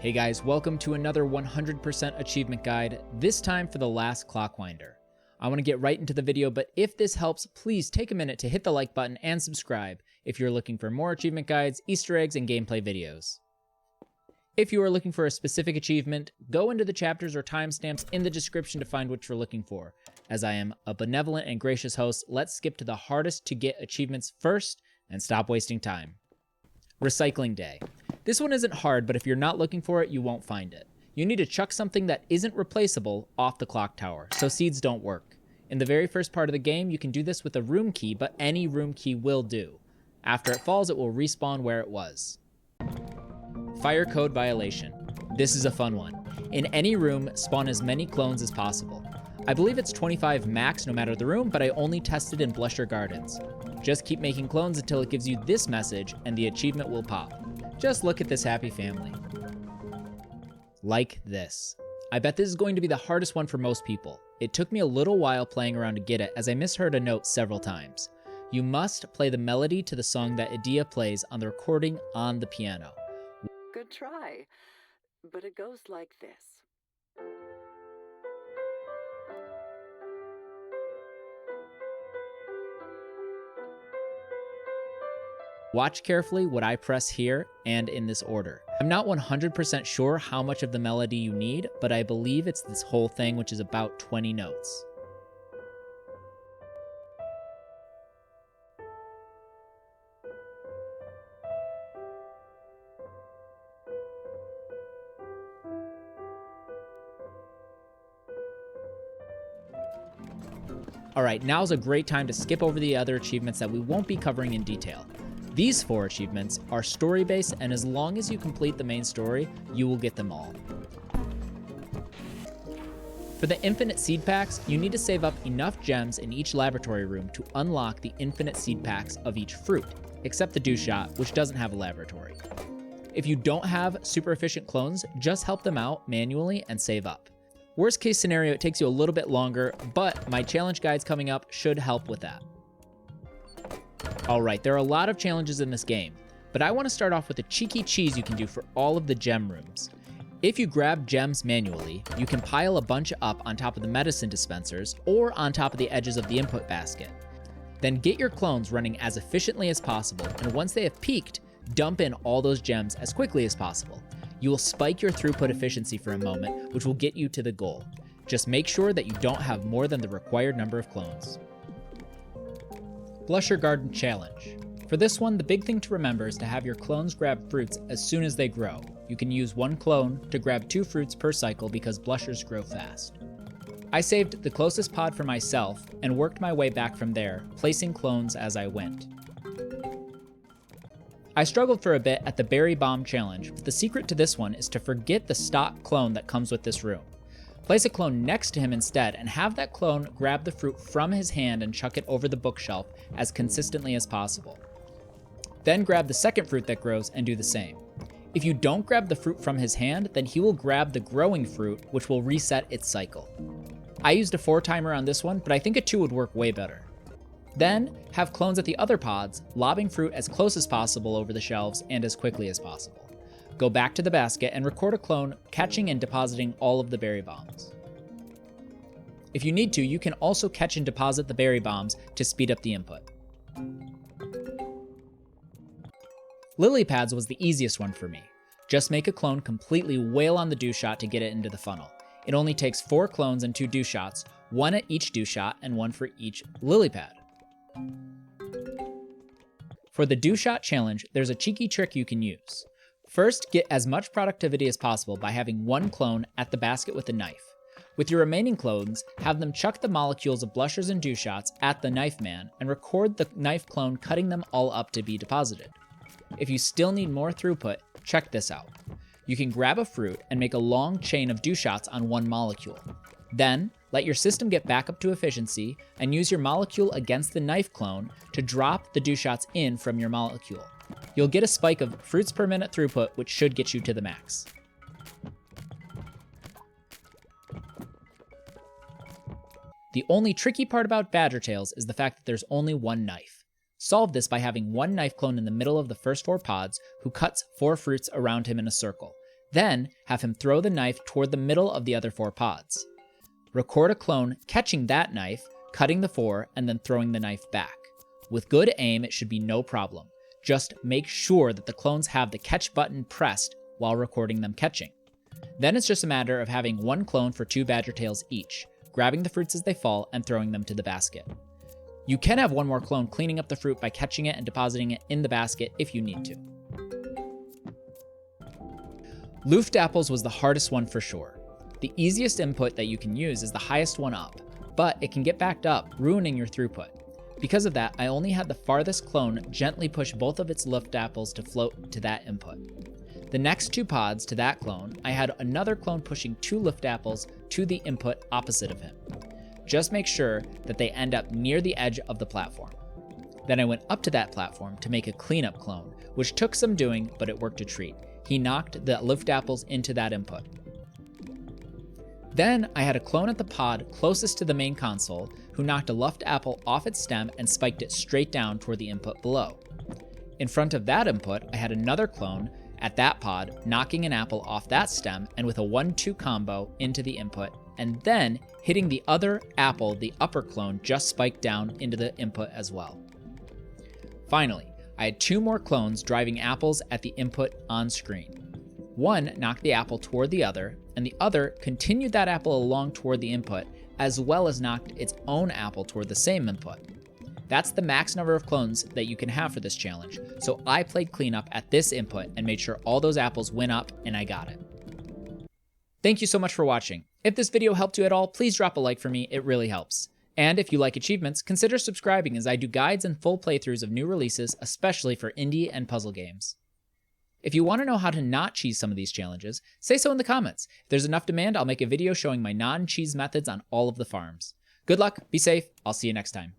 Hey guys, welcome to another 100% achievement guide, this time for the last Clockwinder. I want to get right into the video, but if this helps, please take a minute to hit the like button and subscribe if you're looking for more achievement guides, Easter eggs, and gameplay videos. If you are looking for a specific achievement, go into the chapters or timestamps in the description to find what you're looking for. As I am a benevolent and gracious host, let's skip to the hardest to get achievements first and stop wasting time. Recycling Day. This one isn't hard, but if you're not looking for it, you won't find it. You need to chuck something that isn't replaceable off the clock tower, so seeds don't work. In the very first part of the game, you can do this with a room key, but any room key will do. After it falls, it will respawn where it was. Fire code violation. This is a fun one. In any room, spawn as many clones as possible. I believe it's 25 max no matter the room, but I only tested in Blusher Gardens. Just keep making clones until it gives you this message and the achievement will pop. Just look at this happy family. Like this. I bet this is going to be the hardest one for most people. It took me a little while playing around to get it, as I misheard a note several times. You must play the melody to the song that Adia plays on the recording on the piano. Good try, but it goes like this. Watch carefully what I press here and in this order. I'm not 100% sure how much of the melody you need, but I believe it's this whole thing, which is about 20 notes. Alright, now's a great time to skip over the other achievements that we won't be covering in detail. These 4 achievements are story-based, and as long as you complete the main story, you will get them all. For the infinite seed packs, you need to save up enough gems in each laboratory room to unlock the infinite seed packs of each fruit, except the Dewshot, which doesn't have a laboratory. If you don't have super efficient clones, just help them out manually and save up. Worst case scenario, it takes you a little bit longer, but my challenge guides coming up should help with that. Alright, there are a lot of challenges in this game, but I want to start off with a cheeky cheese you can do for all of the gem rooms. If you grab gems manually, you can pile a bunch up on top of the medicine dispensers or on top of the edges of the input basket. Then get your clones running as efficiently as possible, and once they have peaked, dump in all those gems as quickly as possible. You will spike your throughput efficiency for a moment, which will get you to the goal. Just make sure that you don't have more than the required number of clones. Blusher Garden Challenge. For this one, the big thing to remember is to have your clones grab fruits as soon as they grow. You can use 1 clone to grab 2 fruits per cycle because blushers grow fast. I saved the closest pod for myself and worked my way back from there, placing clones as I went. I struggled for a bit at the Berry Bomb Challenge, but the secret to this one is to forget the stock clone that comes with this room. Place a clone next to him instead, and have that clone grab the fruit from his hand and chuck it over the bookshelf as consistently as possible. Then grab the second fruit that grows and do the same. If you don't grab the fruit from his hand, then he will grab the growing fruit, which will reset its cycle. I used a 4 timer on this one, but I think a 2 would work way better. Then, have clones at the other pods, lobbing fruit as close as possible over the shelves and as quickly as possible. Go back to the basket and record a clone catching and depositing all of the berry bombs. If you need to, you can also catch and deposit the berry bombs to speed up the input. Lilypads was the easiest one for me. Just make a clone completely wail on the Dewshot to get it into the funnel. It only takes 4 clones and 2 Dewshots, 1 at each Dewshot and 1 for each Lilypad. For the Dewshot challenge, there's a cheeky trick you can use. First, get as much productivity as possible by having 1 clone at the basket with a knife. With your remaining clones, have them chuck the molecules of blushers and Dewshots at the knife man and record the knife clone cutting them all up to be deposited. If you still need more throughput, check this out. You can grab a fruit and make a long chain of Dewshots on 1 molecule. Then, let your system get back up to efficiency and use your molecule against the knife clone to drop the Dewshots in from your molecule. You'll get a spike of fruits per minute throughput, which should get you to the max. The only tricky part about Badgertails is the fact that there's only 1 knife. Solve this by having one knife clone in the middle of the first 4 pods who cuts 4 fruits around him in a circle. Then, have him throw the knife toward the middle of the other 4 pods. Record a clone catching that knife, cutting the 4, and then throwing the knife back. With good aim, it should be no problem. Just make sure that the clones have the catch button pressed while recording them catching. Then it's just a matter of having 1 clone for 2 Badgertails each, grabbing the fruits as they fall and throwing them to the basket. You can have 1 more clone cleaning up the fruit by catching it and depositing it in the basket if you need to. Luftapples was the hardest one for sure. The easiest input that you can use is the highest one up, but it can get backed up, ruining your throughput. Because of that, I only had the farthest clone gently push both of its Luftapples to float to that input. The next 2 pods to that clone, I had another clone pushing 2 Luftapples to the input opposite of him. Just make sure that they end up near the edge of the platform. Then I went up to that platform to make a cleanup clone, which took some doing, but it worked a treat. He knocked the Luftapples into that input. Then I had a clone at the pod closest to the main console who knocked a Luftapple off its stem and spiked it straight down toward the input below. In front of that input, I had another clone at that pod knocking an apple off that stem and with a 1-2 combo into the input, and then hitting the other apple the upper clone just spiked down into the input as well. Finally, I had 2 more clones driving apples at the input on screen. One knocked the apple toward the other, and the other continued that apple along toward the input, as well as knocked its own apple toward the same input. That's the max number of clones that you can have for this challenge, so I played cleanup at this input and made sure all those apples went up, and I got it. Thank you so much for watching. If this video helped you at all, please drop a like for me, it really helps. And if you like achievements, consider subscribing as I do guides and full playthroughs of new releases, especially for indie and puzzle games. If you want to know how to not cheese some of these challenges, say so in the comments. If there's enough demand, I'll make a video showing my non-cheese methods on all of the farms. Good luck, be safe, I'll see you next time.